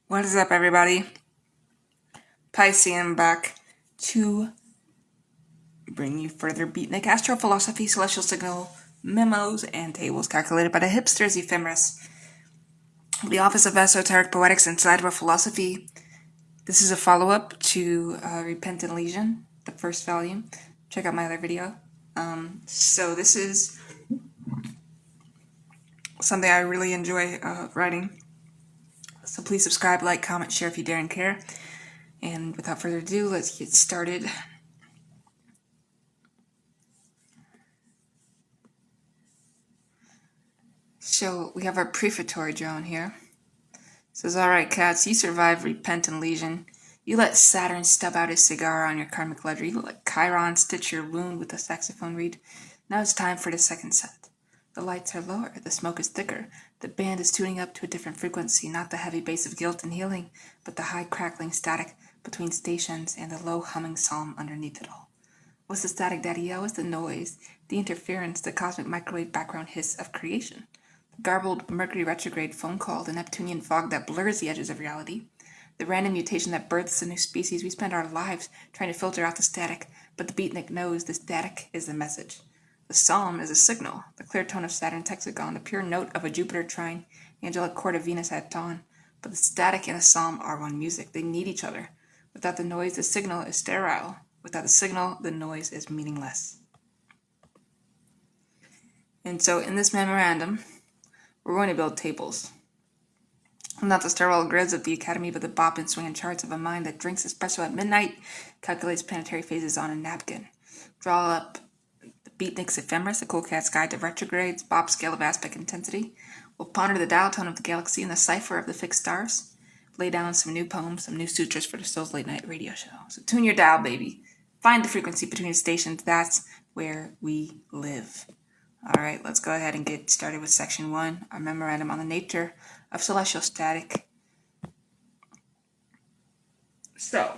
What is up, everybody? Piscean back to bring you further Beatnik astrophilosophy, celestial signal, memos, and tables calculated by the hipsters ephemeris. The Office of Esoteric Poetics and Cyber Philosophy. This is a follow-up to Repentant Legion, the first volume. Check out my other video. So this is something I really enjoy writing. So please subscribe, like, comment, share if you dare and care. And without further ado, let's get started. So we have our prefatory drone here. It says, alright cats, you survived Repentant Legion. You let Saturn stub out his cigar on your karmic ledger. You let Chiron stitch your wound with a saxophone reed. Now it's time for the second set. The lights are lower, the smoke is thicker. The band is tuning up to a different frequency, not the heavy bass of guilt and healing, but the high crackling static between stations and the low humming psalm underneath it all. What's the static, Daddy-O? What's the noise? The interference, the cosmic microwave background hiss of creation. The garbled Mercury retrograde phone call, the Neptunian fog that blurs the edges of reality. The random mutation that births a new species. We spend our lives trying to filter out the static, but the Beatnik knows the static is the message. The psalm is a signal, the clear tone of Saturn's hexagon, the pure note of a Jupiter trine, the angelic chord of Venus at dawn. But the static and a psalm are one music. They need each other. Without the noise, the signal is sterile. Without the signal, the noise is meaningless. And so in this memorandum, we're going to build tables. Not the sterile grids of the academy, but the bop and swinging charts of a mind that drinks espresso at midnight, calculates planetary phases on a napkin. Draw up the Beatnik's ephemeris, a cool cat's guide to retrogrades, bop scale of aspect intensity. We'll ponder the dial tone of the galaxy and the cipher of the fixed stars. Lay down some new poems, some new sutras for the Soul's late night radio show. So tune your dial, baby. Find the frequency between the stations. That's where we live. All right, let's go ahead and get started with section 1, our memorandum on the nature of celestial static. So,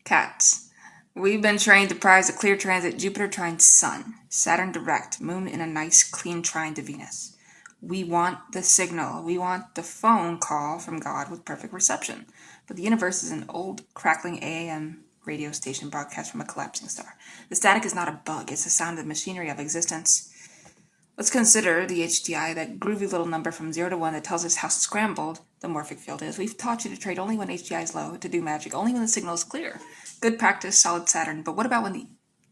cats, we've been trained to prize a clear transit Jupiter trine Sun, Saturn direct, Moon in a nice clean trine to Venus. We want the signal. We want the phone call from God with perfect reception. But the universe is an old, crackling AM radio station broadcast from a collapsing star. The static is not a bug. It's the sound of the machinery of existence. Let's consider the HDI, that groovy little number from 0 to 1 that tells us how scrambled the morphic field is. We've taught you to trade only when HDI is low, to do magic only when the signal is clear. Good practice, solid Saturn. But what about when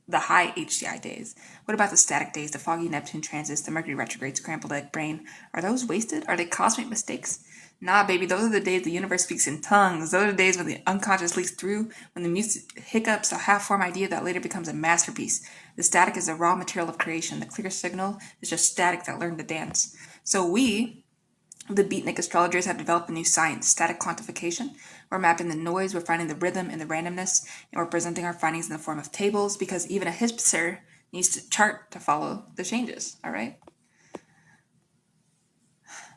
the high HDI days? What about the static days, the foggy Neptune transits, the Mercury retrograde, scrambled egg brain? Are those wasted? Are they cosmic mistakes? Nah, baby, those are the days the universe speaks in tongues. Those are the days when the unconscious leaks through, when the music hiccups a half-formed idea that later becomes a masterpiece. The static is the raw material of creation. The clear signal is just static that learned to dance. So we, the Beatnik astrologers, have developed a new science, static quantification. We're mapping the noise, we're finding the rhythm and the randomness, and we're presenting our findings in the form of tables, because even a hipster needs to chart to follow the changes, all right?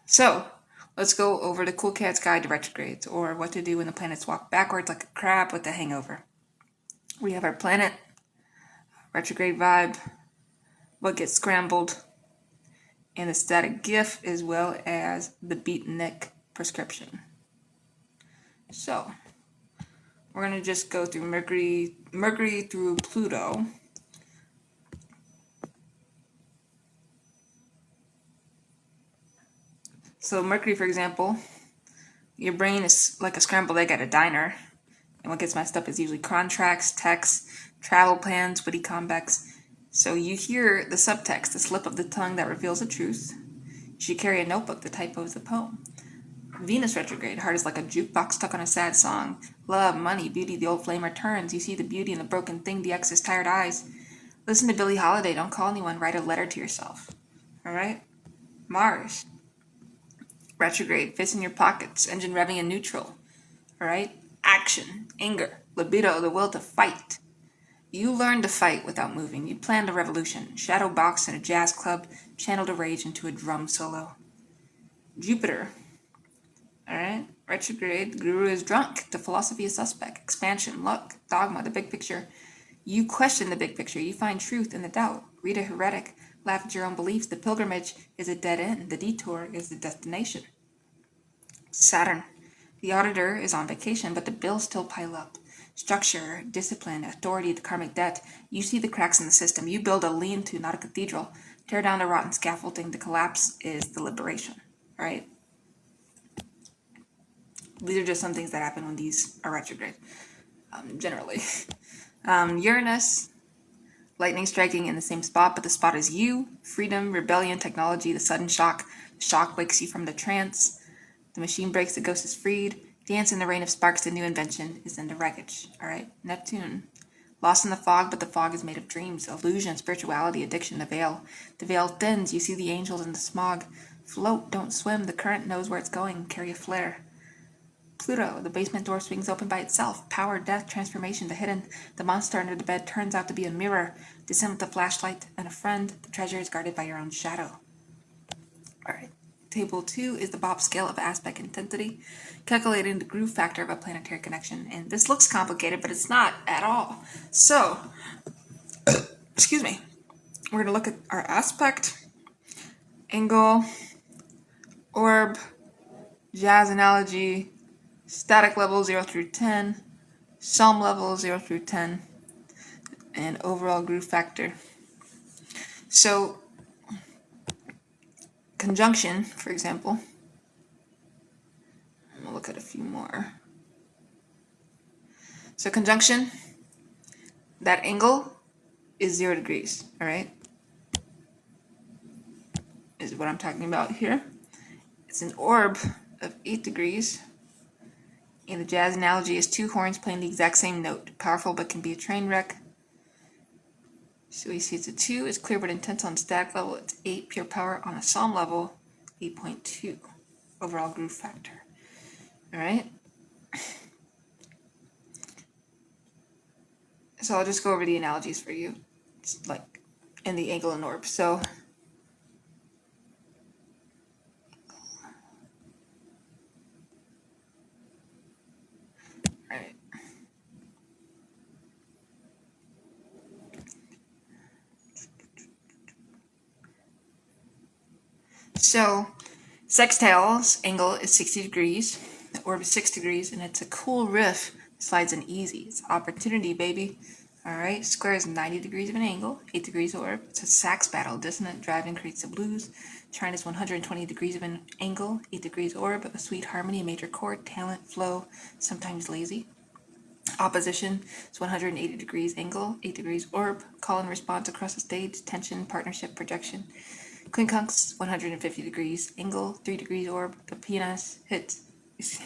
So, let's go over the cool cat's guide to retrogrades, or what to do when the planets walk backwards like a crab with a hangover. We have our planet, retrograde vibe, what gets scrambled, and the static GIF, as well as the Beatnik prescription. So, we're going to just go through Mercury through Pluto. So Mercury, for example, your brain is like a scrambled egg at a diner, and what gets messed up is usually contracts, texts, travel plans, witty comebacks. So you hear the subtext, the slip of the tongue that reveals the truth. You should carry a notebook that typos the poem. Venus retrograde, heart is like a jukebox stuck on a sad song. Love, money, beauty, the old flame returns. You see the beauty in the broken thing, the ex's tired eyes. Listen to Billie Holiday, don't call anyone, write a letter to yourself. All right? Mars retrograde, fists in your pockets, engine revving in neutral. All right? Action, anger, libido, the will to fight. You learned to fight without moving. You planned a revolution, shadow box in a jazz club, channeled a rage into a drum solo. Jupiter, all right? Retrograde, the guru is drunk, the philosophy is suspect, expansion, luck, dogma, the big picture. You question the big picture. You find truth in the doubt. Read a heretic, laugh at your own beliefs. The pilgrimage is a dead end. The detour is the destination. Saturn, The auditor is on vacation, but the bills still pile up. Structure, discipline, authority, the karmic debt. You see the cracks in the system. You build a lean-to, not a cathedral. Tear down the rotten scaffolding. The collapse is the liberation. All right? These are just some things that happen when these are retrograde, generally. Uranus, lightning striking in the same spot, but the spot is you. Freedom, rebellion, technology, the sudden shock. The shock wakes you from the trance. The machine breaks, the ghost is freed. Dance in the rain of sparks, the new invention is in the wreckage. All right, Neptune. Lost in the fog, but the fog is made of dreams, illusion, spirituality, addiction, the veil. The veil thins, you see the angels in the smog. Float, don't swim, the current knows where it's going, carry a flare. Pluto, the basement door swings open by itself. Power, death, transformation, the hidden. The monster under the bed turns out to be a mirror. Descend with a flashlight and a friend. The treasure is guarded by your own shadow. All right. Table 2 is the Bob scale of aspect intensity, calculating the groove factor of a planetary connection. And this looks complicated, but it's not at all. So, excuse me, we're going to look at our aspect, angle, orb, jazz analogy, static level 0 through 10, psalm level 0 through 10, and overall groove factor. So, conjunction, for example, I'm going to look at a few more. So conjunction, that angle is 0 degrees, all right? Is what I'm talking about here. It's an orb of 8 degrees. And the jazz analogy is 2 horns playing the exact same note. Powerful but can be a train wreck. So we see it's a 2. It's clear but intense on static level. It's 8 pure power on a psalm level. 8.2 overall groove factor. All right. So I'll just go over the analogies for you. It's like in the angle and orb. So alright. So sextile's angle is 60 degrees. The orb is 6 degrees, and it's a cool riff. It slides in easy. It's opportunity, baby. Alright, square is 90 degrees of an angle, 8 degrees orb. It's a sax battle. Dissonant driving creates the blues. Trine is 120 degrees of an angle, 8 degrees orb. A sweet harmony, a major chord, talent, flow, sometimes lazy. Opposition is 180 degrees angle, 8 degrees orb. Call and response across the stage, tension, partnership, projection. Quincunx, 150 degrees angle, 3 degrees orb. The pianist hits,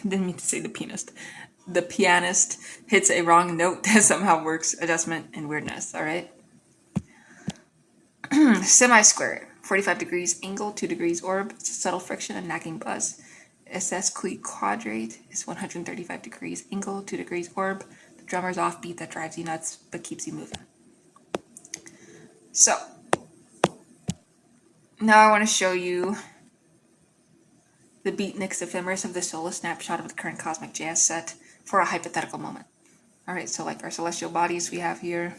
didn't mean to say the pianist. The pianist hits a wrong note that somehow works, adjustment, and weirdness, all right? Semi-square, 45 degrees angle, 2 degrees orb. It's a subtle friction and nagging buzz. SS quadrate is 135 degrees angle, 2 degrees orb. The drummer's offbeat that drives you nuts but keeps you moving. So, now I want to show you the Beatnik's ephemeris of the soul, a snapshot of the current cosmic jazz set for a hypothetical moment. Alright, so like our celestial bodies we have here.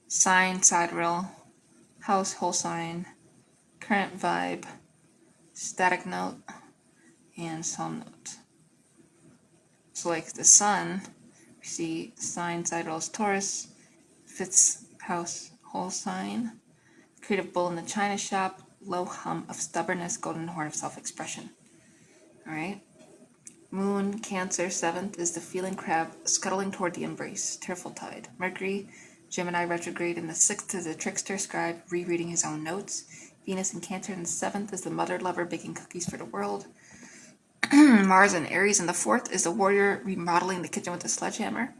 Sign, sidereal, house, whole sign, current vibe, static note, and psalm note. So like the sun, we see sign, sidereal is Taurus, 5th house, whole sign, creative bull in the china shop, low hum of stubbornness, golden horn of self-expression. Alright. Moon, Cancer, 7th is the feeling crab scuttling toward the embrace, tearful tide. Mercury, Gemini retrograde in the 6th is a trickster scribe rereading his own notes. Venus in Cancer in the 7th is the mother lover baking cookies for the world. Mars in Aries in the 4th is the warrior remodeling the kitchen with a sledgehammer.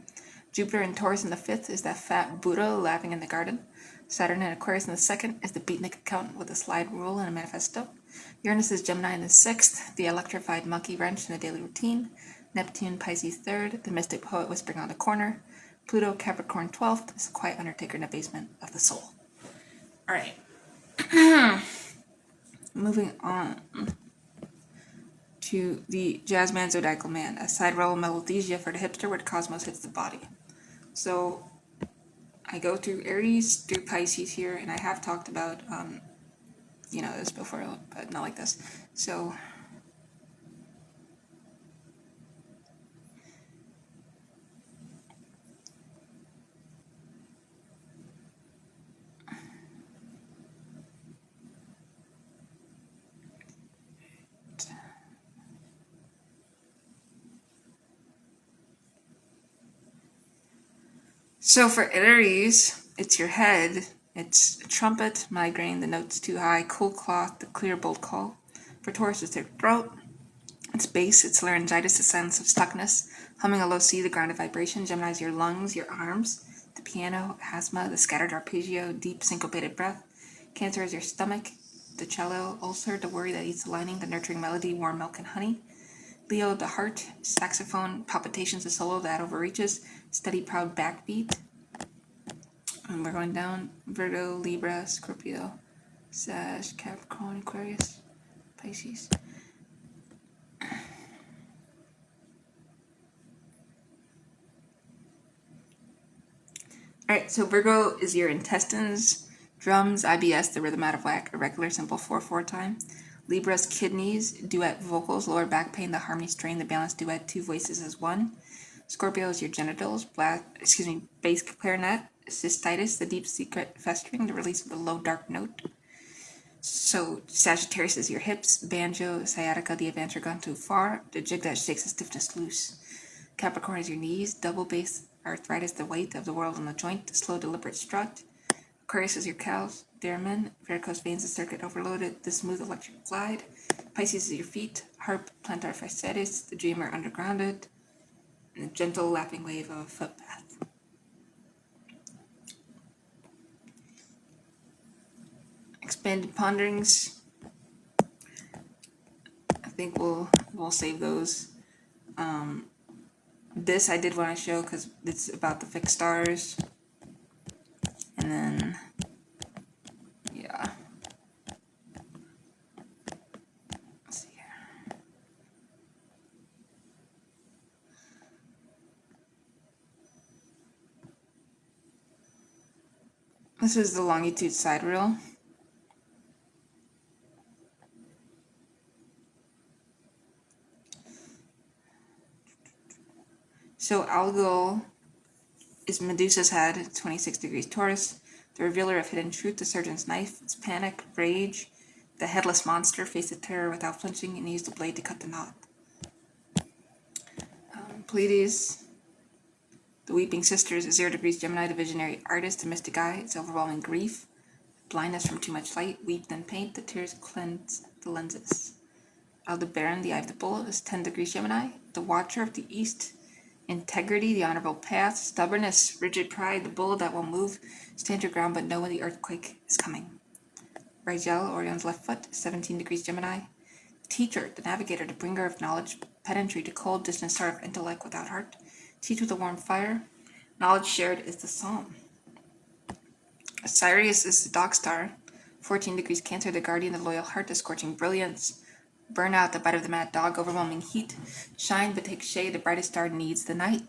Jupiter in Taurus in the 5th is that fat Buddha laughing in the garden. Saturn in Aquarius in the 2nd is the beatnik accountant with a slide rule and a manifesto. Uranus is Gemini in the 6th, the electrified monkey wrench in the daily routine. Neptune, Pisces 3rd, the mystic poet whispering on the corner. Pluto, Capricorn 12th, is a quiet undertaker in the basement of the soul. Alright. Moving on to the Jazzman Zodiacal Man, a sidereal melothesia for the hipster where the cosmos hits the body. So I go through Aries, through Pisces here, and I have talked about, this before, but not like this. So So for Aries, it's your head. It's a trumpet, migraine, the note's too high, cold cloth, the clear, bold call. For Taurus, it's their throat. It's bass, it's laryngitis, the silence of stuckness. Humming a low C, the grounded vibration. Gemini's your lungs, your arms. The piano, asthma, the scattered arpeggio, deep syncopated breath. Cancer is your stomach. The cello, ulcer, the worry that eats the lining, the nurturing melody, warm milk and honey. Leo, the heart, saxophone, palpitations, the solo that overreaches, steady, proud backbeat. And we're going down. Virgo, Libra, Scorpio, Sag, Capricorn, Aquarius, Pisces. Alright, so Virgo is your intestines, drums, IBS, the rhythm out of whack, irregular, simple 4/4 time. Libra's kidneys, duet vocals, lower back pain, the harmony strain, the balanced duet, two voices as one. Scorpio is your genitals, bass clarinet, cystitis, the deep secret festering, the release of the low dark note. So Sagittarius is your hips, banjo, sciatica, the adventure gone too far, the jig that shakes the stiffness loose. Capricorn is your knees, double bass, arthritis, the weight of the world on the joint, the slow deliberate strut. Aquarius is your cows, theremin, varicose veins, the circuit overloaded, the smooth electric glide. Pisces is your feet, harp, plantar fasciitis, the dreamer undergrounded, and a gentle lapping wave of a footpath. Expanded ponderings. I think we'll save those. This I did want to show because it's about the fixed stars. And then, yeah. Let's see here. This is the longitude sidereal. So Algol is Medusa's head, 26 degrees Taurus. The revealer of hidden truth, the surgeon's knife. It's panic, rage. The headless monster faced the terror without flinching and used the blade to cut the knot. Pleiades, the weeping sisters, 0 degrees Gemini, the visionary artist, the mystic eye. It's overwhelming grief. Blindness from too much light. Weep then paint. The tears cleanse the lenses. Aldebaran, the eye of the bull, is 10 degrees Gemini. The watcher of the east. Integrity, the honorable path. Stubbornness, rigid pride, the bull that will move. Stand your ground but know when the earthquake is coming. Rigel, Orion's left foot, 17 degrees Gemini. Teacher, the navigator, the bringer of knowledge. Pedantry, the cold, distant star of intellect without heart. Teach with a warm fire. Knowledge shared is the psalm. Sirius is the dog star, 14 degrees Cancer, the guardian of loyal heart, the scorching brilliance. Burnout, the bite of the mad dog, overwhelming heat. Shine but take shade, the brightest star needs the night.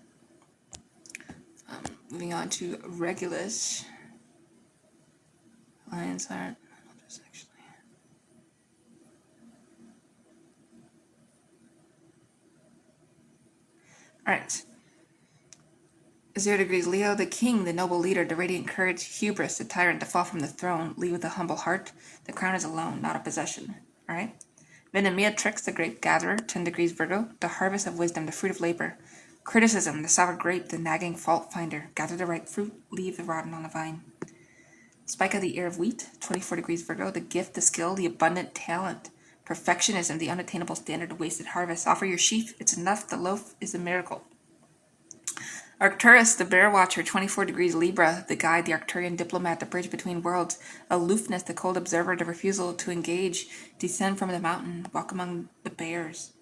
Moving on to Regulus. Lion's heart. Alright. 0 degrees Leo, the king, the noble leader, the radiant courage, hubris, the tyrant, the fall from the throne, lead with a humble heart. The crown is a loan, not a possession. Alright? Venomiatrix, the grape gatherer, 10 degrees Virgo, the harvest of wisdom, the fruit of labor. Criticism, the sour grape, the nagging fault finder. Gather the ripe fruit, leave the rotten on the vine. Spica, the ear of wheat, 24 degrees Virgo, the gift, the skill, the abundant talent. Perfectionism, the unattainable standard of wasted harvest. Offer your sheaf, it's enough, the loaf is a miracle. Arcturus, the bear watcher, 24 degrees Libra, the guide, the Arcturian diplomat, the bridge between worlds. Aloofness, the cold observer, the refusal to engage. Descend from the mountain, walk among the bears,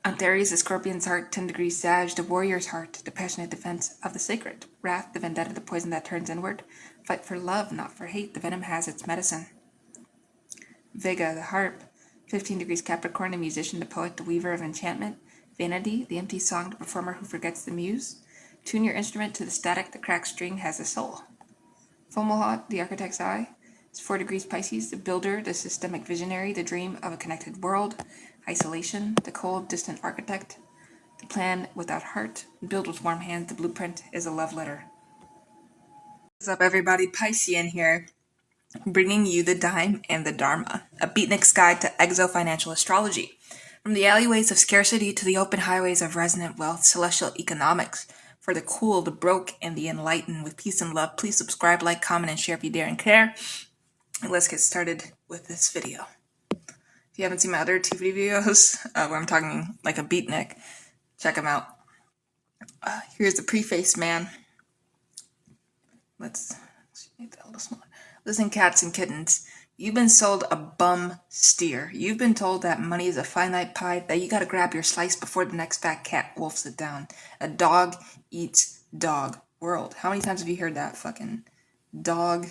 Antares, the scorpion's heart, 10 degrees Sag, the warrior's heart, the passionate defense of the sacred. Wrath, the vendetta, the poison that turns inward. Fight for love, not for hate, the venom has its medicine. Vega, the harp, 15 degrees Capricorn, the musician, the poet, the weaver of enchantment. Vanity, the empty song, the performer who forgets the muse. Tune your instrument to the static, the cracked string has a soul. Fomalhaut, the architect's eye, is 4 degrees Pisces, the builder, the systemic visionary, the dream of a connected world. Isolation, the cold, distant architect, the plan without heart. Build with warm hands, the blueprint is a love letter. What's up, everybody? Piscean here, bringing you the Dime and the Dharma, a Beatnik's guide to exo-financial astrology. From the alleyways of scarcity to the open highways of resonant wealth, celestial economics. for the cool, the broke, and the enlightened with peace and love. Please subscribe, like, comment, and share if you dare and care. And let's get started with this video. If you haven't seen my other TV videos, where I'm talking like a beatnik, check them out. Here's the preface, man. Let's make that a little smaller. Listen, cats and kittens, you've been sold a bum steer. You've been told that money is a finite pie, that you gotta grab your slice before the next fat cat wolfs it down. A dog eats dog world. How many times have you heard that? Fucking dog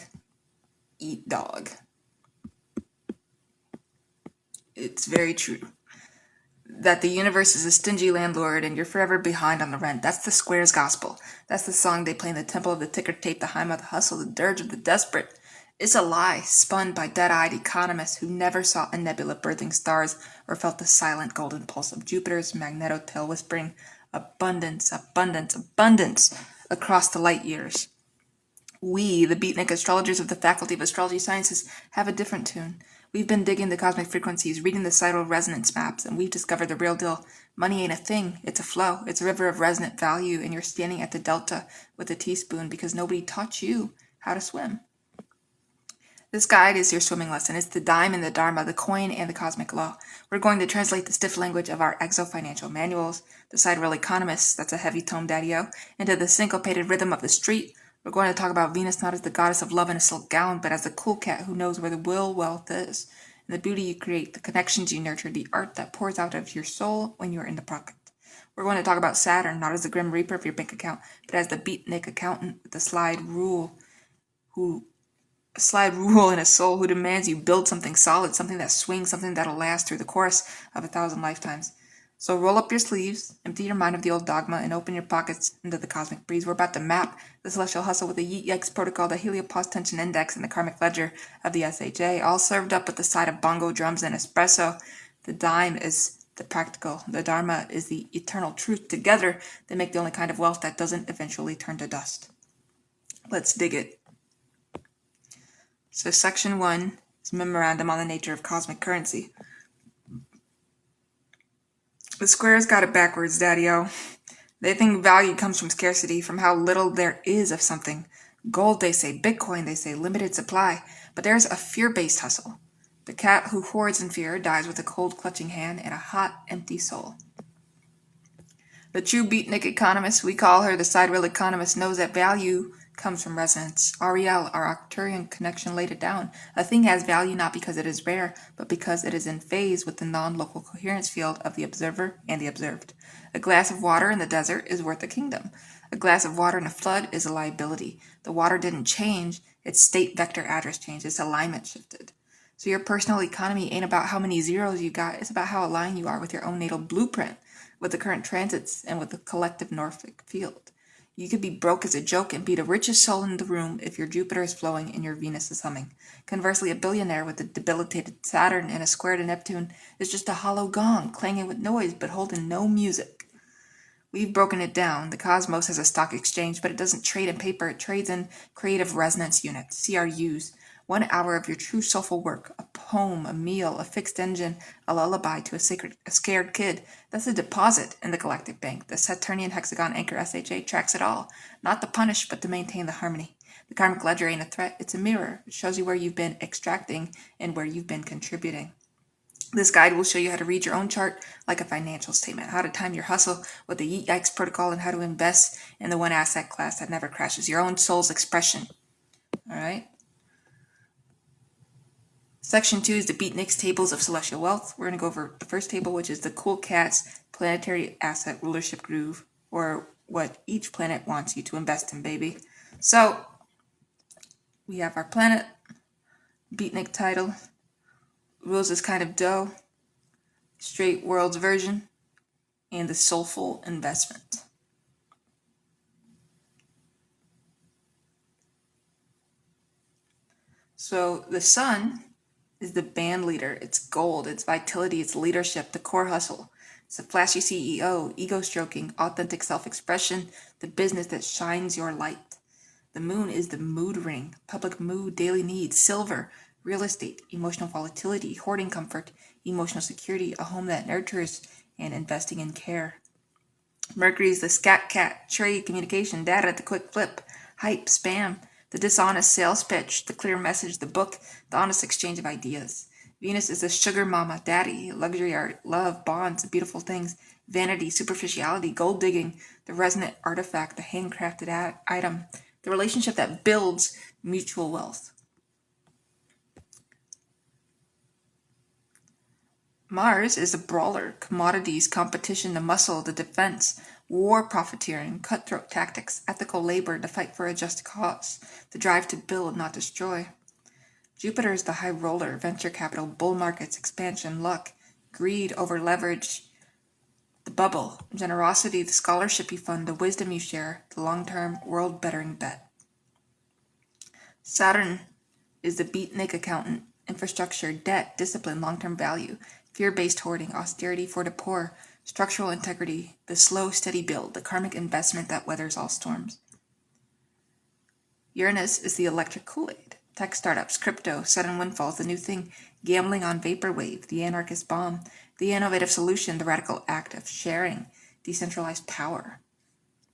eat dog. It's very true. That the universe is a stingy landlord and you're forever behind on the rent. That's the Squares gospel. That's the song they play in the temple of the ticker tape, the hymn of the hustle, the dirge of the desperate. It's a lie spun by dead-eyed economists who never saw a nebula birthing stars or felt the silent golden pulse of Jupiter's magneto-tail whispering abundance, abundance, abundance across the light years. We, the Beatnik astrologers of the Faculty of Astrology Sciences, have a different tune. We've been digging the cosmic frequencies, reading the sidal resonance maps, and we've discovered the real deal. Money ain't a thing, it's a flow. It's a river of resonant value, and you're standing at the delta with a teaspoon because nobody taught you how to swim. This guide is your swimming lesson. It's the dime and the dharma, the coin and the cosmic law. We're going to translate the stiff language of our exo-financial manuals, the sidereal economists, that's a heavy tone daddy-o, into the syncopated rhythm of the street. We're going to talk about Venus not as the goddess of love in a silk gown, but as the cool cat who knows where the will wealth is, and the beauty you create, the connections you nurture, the art that pours out of your soul when you're in the pocket. We're going to talk about Saturn not as the grim reaper of your bank account, but as the beatnik accountant with the slide rule in a soul who demands you build something solid, something that swings, something that'll last through the course of 1,000 lifetimes. So roll up your sleeves, empty your mind of the old dogma, and open your pockets into the cosmic breeze. We're about to map the celestial hustle with the Yeet Yikes protocol, the heliopause tension index, and the karmic ledger of the SHA, all served up with the side of bongo drums and espresso. The dime is the practical. The dharma is the eternal truth. Together, they make the only kind of wealth that doesn't eventually turn to dust. Let's dig it. So section 1 is memorandum on the nature of cosmic currency. The Squares got it backwards, daddy-o. They think value comes from scarcity, from how little there is of something. Gold, they say. Bitcoin, they say. Limited supply. But there's a fear-based hustle. The cat who hoards in fear dies with a cold, clutching hand and a hot, empty soul. The true beatnik economist, we call her the sidereal economist, knows that value comes from resonance. Ariel, our Arcturian connection, laid it down. A thing has value not because it is rare, but because it is in phase with the non-local coherence field of the observer and the observed. A glass of water in the desert is worth a kingdom. A glass of water in a flood is a liability. The water didn't change, its state vector address changed, its alignment shifted. So your personal economy ain't about how many zeros you got, it's about how aligned you are with your own natal blueprint, with the current transits, and with the collective Norfolk field. You could be broke as a joke and be the richest soul in the room if your Jupiter is flowing and your Venus is humming. Conversely, a billionaire with a debilitated Saturn and a square to Neptune is just a hollow gong, clanging with noise but holding no music. We've broken it down. The cosmos has a stock exchange, but it doesn't trade in paper. It trades in creative resonance units, CRUs. 1 hour of your true soulful work, a poem, a meal, a fixed engine, a lullaby to a scared kid. That's a deposit in the galactic bank. The Saturnian hexagon anchor SHA tracks it all, not to punish, but to maintain the harmony. The karmic ledger ain't a threat, it's a mirror. It shows you where you've been extracting and where you've been contributing. This guide will show you how to read your own chart like a financial statement, how to time your hustle with the Yeet Yikes protocol, and how to invest in the one asset class that never crashes, your own soul's expression. All right? Section 2 is the Beatnik's tables of celestial wealth. We're going to go over the first table, which is the cool cat's planetary asset rulership groove, or what each planet wants you to invest in, baby. So we have our planet, Beatnik title, rules is kind of dough, straight world's version, and the soulful investment. So the sun is the band leader. It's gold, it's vitality, it's leadership, the core hustle. It's a flashy CEO, ego stroking, authentic self-expression, the business that shines your light. The moon is the mood ring, public mood, daily needs, silver, real estate, emotional volatility, hoarding comfort, emotional security, a home that nurtures, and investing in care. Mercury is the scat cat, trade, communication, data, the quick flip, hype, spam, the dishonest sales pitch, the clear message, the book, the honest exchange of ideas. Venus is the sugar mama, daddy, luxury art, love, bonds, beautiful things, vanity, superficiality, gold digging, the resonant artifact, the handcrafted item, the relationship that builds mutual wealth. Mars is the brawler, commodities, competition, the muscle, the defense, war profiteering, cutthroat tactics, ethical labor, the fight for a just cause, the drive to build, not destroy. Jupiter is the high roller, venture capital, bull markets, expansion, luck, greed over leverage, the bubble, generosity, the scholarship you fund, the wisdom you share, the long-term world-bettering bet. Saturn is the beatnik accountant, infrastructure, debt, discipline, long-term value, fear-based hoarding, austerity for the poor, structural integrity, the slow, steady build, the karmic investment that weathers all storms. Uranus is the electric Kool-Aid, tech startups, crypto, sudden windfalls, the new thing, gambling on vaporwave, the anarchist bomb, the innovative solution, the radical act of sharing, decentralized power.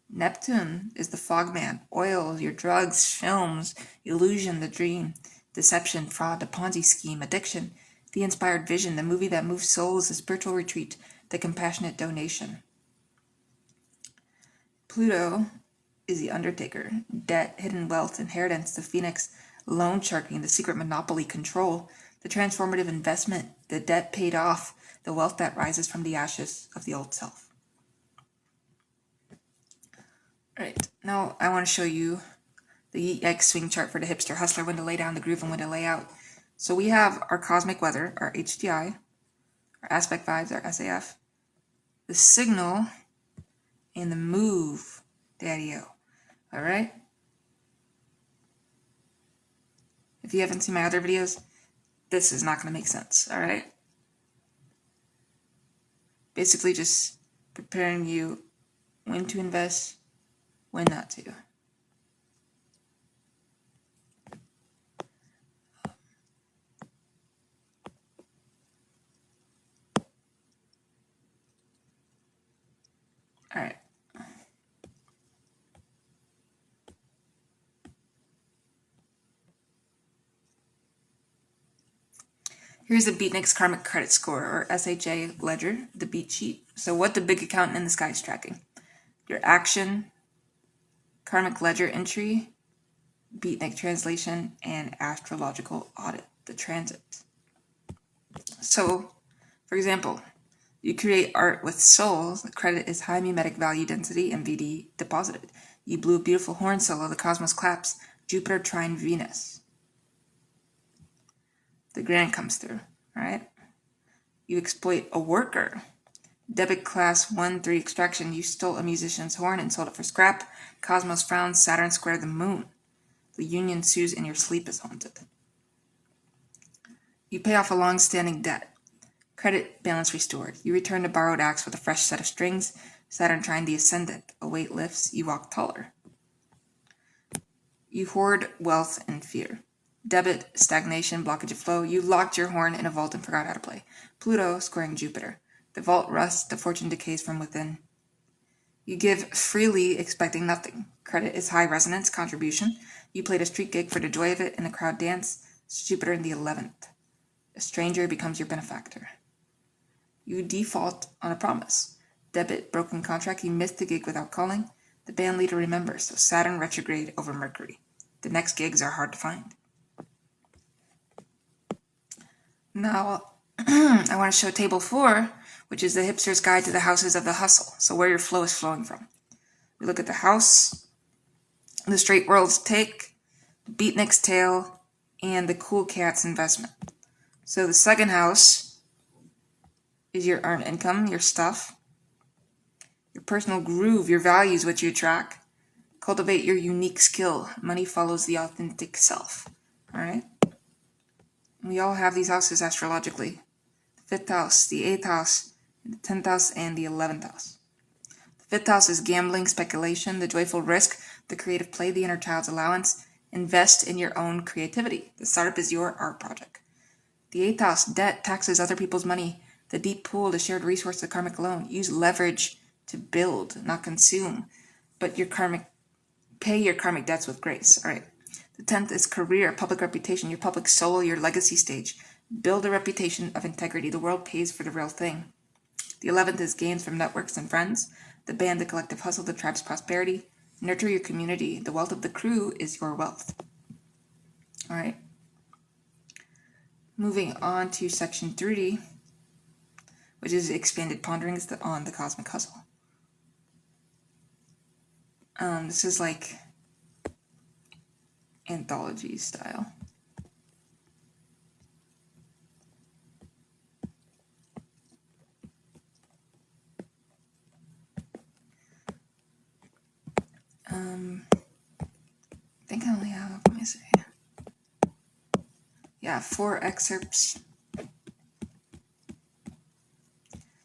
Neptune is the fogman, oil, your drugs, films, illusion, the dream, deception, fraud, the Ponzi scheme, addiction, the inspired vision, the movie that moves souls, the spiritual retreat, the compassionate donation. Pluto is the undertaker, debt, hidden wealth, inheritance, the phoenix, loan sharking, the secret monopoly, control, the transformative investment, the debt paid off, the wealth that rises from the ashes of the old self. All right, now I want to show you the X swing chart for the hipster hustler, when to lay down the groove and when to lay out. So we have our cosmic weather, our HDI, our aspect vibes, our SAF, the signal, and the move, daddy-o. All right? If you haven't seen my other videos, this is not going to make sense, all right? Basically just preparing you when to invest, when not to. All right. Here's the Beatnik's Karmic Credit Score, or SHA ledger, the beat sheet. So what the big accountant in the sky is tracking. Your action, Karmic ledger entry, Beatnik translation, and astrological audit, the transit. So, for example, you create art with soul, the credit is high mimetic value density, MVD deposited. You blew a beautiful horn solo, the cosmos claps, Jupiter trine Venus. The grand comes through, right? You exploit a worker. Debit class 1-3 extraction, you stole a musician's horn and sold it for scrap. Cosmos frowns, Saturn square the moon. The union sues and your sleep is haunted. You pay off a long-standing debt. Credit balance restored. You return the borrowed axe with a fresh set of strings. Saturn trine the ascendant. A weight lifts, you walk taller. You hoard wealth and fear. Debit, stagnation, blockage of flow. You locked your horn in a vault and forgot how to play. Pluto squaring Jupiter. The vault rusts, the fortune decays from within. You give freely, expecting nothing. Credit is high resonance, contribution. You played a street gig for the joy of it, and the crowd dance. It's Jupiter in the 11th. A stranger becomes your benefactor. You default on a promise. Debit, broken contract, you missed the gig without calling. The band leader remembers, so Saturn retrograde over Mercury. The next gigs are hard to find. Now, I want to show table 4, which is the hipster's guide to the houses of the hustle. So where your flow is flowing from. We look at the house, the straight world's take, the beatnik's tail, and the cool cat's investment. So the second house is your earned income, your stuff, your personal groove, your values, what you attract. Cultivate your unique skill. Money follows the authentic self. All right? We all have these houses astrologically. The 5th house, the 8th house, the 10th house, and the 11th house. The 5th house is gambling, speculation, the joyful risk, the creative play, the inner child's allowance. Invest in your own creativity. The startup is your art project. The 8th house, debt, taxes, other people's money, the deep pool, the shared resource, the karmic loan. Use leverage to build, not consume, but pay your karmic debts with grace. All right. The 10th is career, public reputation, your public soul, your legacy stage. Build a reputation of integrity. The world pays for the real thing. The 11th is gains from networks and friends. The band, the collective hustle, the tribe's prosperity. Nurture your community. The wealth of the crew is your wealth. All right. Moving on to section 3, which is expanded ponderings on the cosmic hustle. This is like anthology style. I think I only have, let me see. Yeah, 4 excerpts.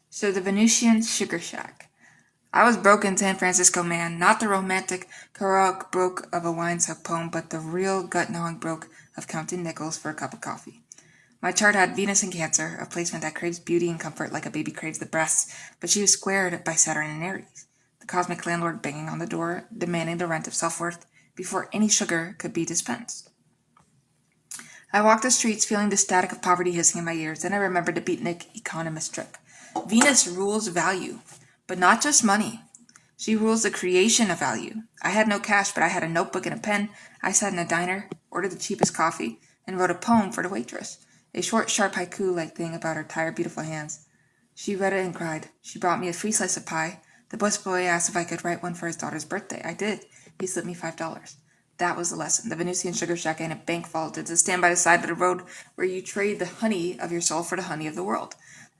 So the Venusian Sugar Shack. I was broke in San Francisco, man. Not the romantic, heroic broke of a wine-soaked poem, but the real gut-gnawing broke of counting nickels for a cup of coffee. My chart had Venus in Cancer, a placement that craves beauty and comfort like a baby craves the breast, but she was squared by Saturn in Aries, the cosmic landlord banging on the door, demanding the rent of self-worth before any sugar could be dispensed. I walked the streets feeling the static of poverty hissing in my ears. Then I remembered the Beatnik economist trick. Venus rules value, but not just money. She rules the creation of value. I had no cash, but I had a notebook and a pen. I sat in a diner, ordered the cheapest coffee, and wrote a poem for the waitress. A short, sharp haiku-like thing about her tired, beautiful hands. She read it and cried. She brought me a free slice of pie. The busboy asked if I could write one for his daughter's birthday. I did. He slipped me $5. That was the lesson. The Venusian Sugar Shack ain't a bank vault. It's a stand by the side of the road where you trade the honey of your soul for the honey of the world.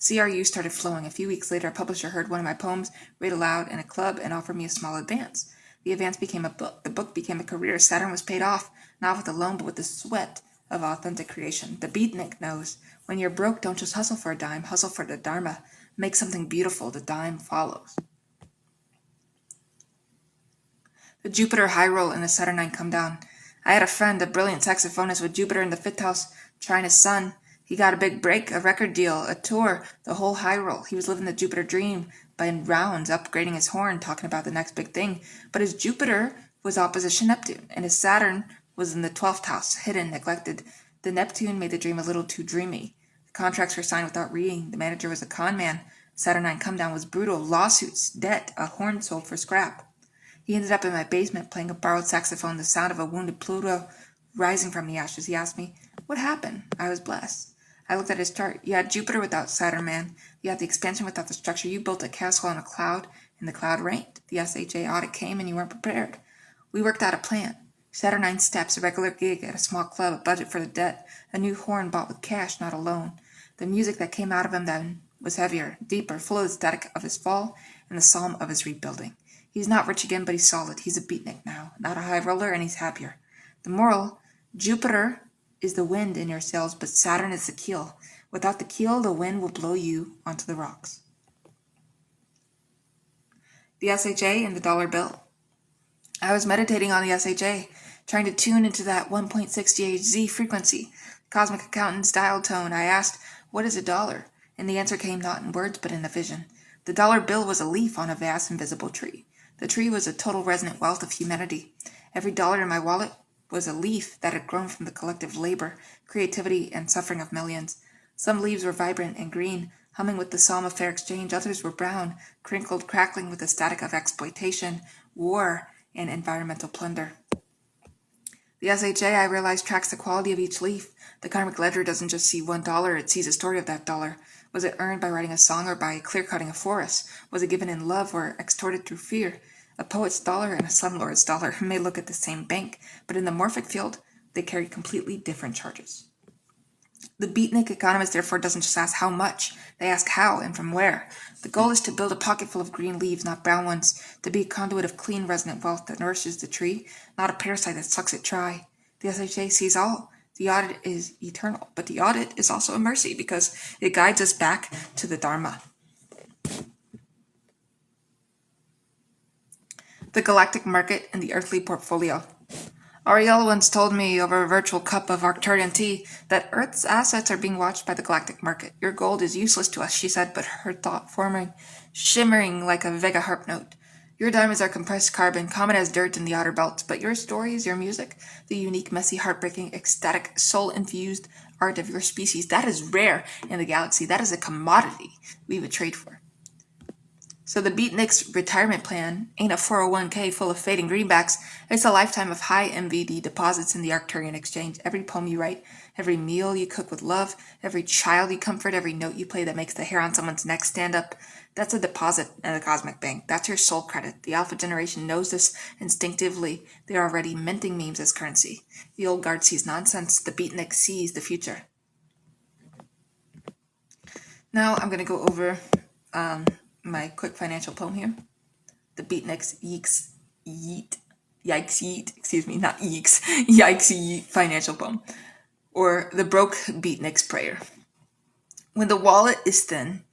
CRU started flowing. A few weeks later, a publisher heard one of my poems read aloud in a club and offered me a small advance. The advance became a book. The book became a career. Saturn was paid off, not with a loan, but with the sweat of authentic creation. The Beatnik knows. When you're broke, don't just hustle for a dime. Hustle for the Dharma. Make something beautiful. The dime follows. The Jupiter high roll and the Saturnine come down. I had a friend, a brilliant saxophonist with Jupiter in the 5th house, trying his son. He got a big break, a record deal, a tour, the whole high roll. He was living the Jupiter dream by rounds, upgrading his horn, talking about the next big thing. But his Jupiter was opposition Neptune, and his Saturn was in the 12th house, hidden, neglected. The Neptune made the dream a little too dreamy. The contracts were signed without reading. The manager was a con man. Saturnine come down was brutal. Lawsuits, debt, a horn sold for scrap. He ended up in my basement playing a borrowed saxophone, the sound of a wounded Pluto rising from the ashes. He asked me, what happened? I was blessed. I looked at his chart. You had Jupiter without Saturn, man. You had the expansion without the structure. You built a castle on a cloud, and the cloud rained. The SHA audit came, and you weren't prepared. We worked out a plan. Saturnine steps, a regular gig at a small club, a budget for the debt, a new horn bought with cash, not a loan. The music that came out of him then was heavier, deeper, full of the static of his fall and the psalm of his rebuilding. He's not rich again, but he's solid. He's a beatnik now, not a high roller, and he's happier. The moral, Jupiter is the wind in your sails, but Saturn is the keel. Without the keel, the wind will blow you onto the rocks. The SHA and the dollar bill. I was meditating on the SHA, trying to tune into that 1.6 GHz frequency, cosmic accountant's dial tone. I asked, what is a dollar? And the answer came not in words, but in a vision. The dollar bill was a leaf on a vast invisible tree. The tree was a total resonant wealth of humanity. Every dollar in my wallet was a leaf that had grown from the collective labor, creativity, and suffering of millions. Some leaves were vibrant and green, humming with the psalm of fair exchange. Others were brown, crinkled, crackling with the static of exploitation, war, and environmental plunder. The SHA, I realized, tracks the quality of each leaf. The karmic ledger doesn't just see $1, it sees a story of that dollar. Was it earned by writing a song or by clear-cutting a forest? Was it given in love or extorted through fear? A poet's dollar and a slumlord's dollar may look at the same bank, but in the morphic field, they carry completely different charges. The Beatnik economist, therefore, doesn't just ask how much, they ask how and from where. The goal is to build a pocket full of green leaves, not brown ones, to be a conduit of clean, resonant wealth that nourishes the tree, not a parasite that sucks it dry. The SHA sees all. The audit is eternal, but the audit is also a mercy because it guides us back to the Dharma. The galactic market and the earthly portfolio. Ariel once told me over a virtual cup of Arcturian tea that Earth's assets are being watched by the galactic market. Your gold is useless to us, she said, but her thought forming, shimmering like a Vega harp note. Your diamonds are compressed carbon, common as dirt in the outer belts, but your stories, your music, the unique, messy, heartbreaking, ecstatic, soul-infused art of your species, that is rare in the galaxy. That is a commodity we would trade for. So the Beatnik's retirement plan ain't a 401k full of fading greenbacks. It's a lifetime of high MVD deposits in the Arcturian exchange. Every poem you write, every meal you cook with love, every child you comfort, every note you play that makes the hair on someone's neck stand up, that's a deposit in the cosmic bank. That's your soul credit. The alpha generation knows this instinctively. They're already minting memes as currency. The old guard sees nonsense. The Beatnik sees the future. Now I'm going to go over my quick financial poem here. The Beatnik's Yikes Yeet, excuse me, not Yeeks, Yikes Yeet financial poem. Or the broke Beatnik's prayer. When the wallet is thin,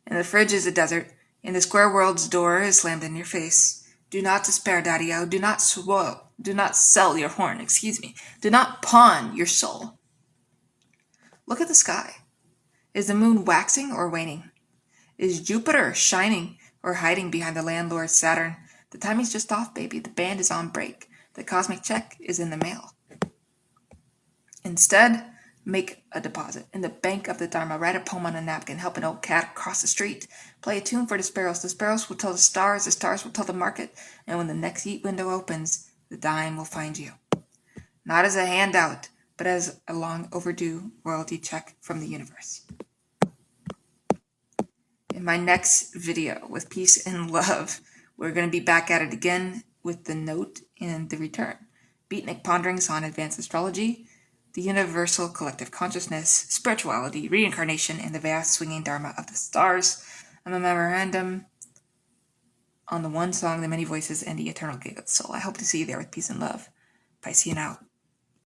and the fridge is a desert, and the square world's door is slammed in your face, do not despair, Daddy-O, do not sell your horn, do not pawn your soul. Look at the sky. Is the moon waxing or waning? Is Jupiter shining or hiding behind the landlord Saturn? The timing's just off, baby. The band is on break. The cosmic check is in the mail. Instead, make a deposit in the bank of the Dharma. Write a poem on a napkin. Help an old cat cross the street. Play a tune for the sparrows. The sparrows will tell the stars will tell the market. And when the next eat window opens, the dime will find you. Not as a handout, but as a long overdue royalty check from the universe. In my next video with Peace and Love, we're going to be back at it again with the note and the return. Beatnik Ponderings on Advanced Astrology, the universal collective consciousness, spirituality, reincarnation, and the vast swinging dharma of the stars. I'm a memorandum on the one song, the many voices, and the eternal gate of the soul. I hope to see you there with peace and love. Piscean out.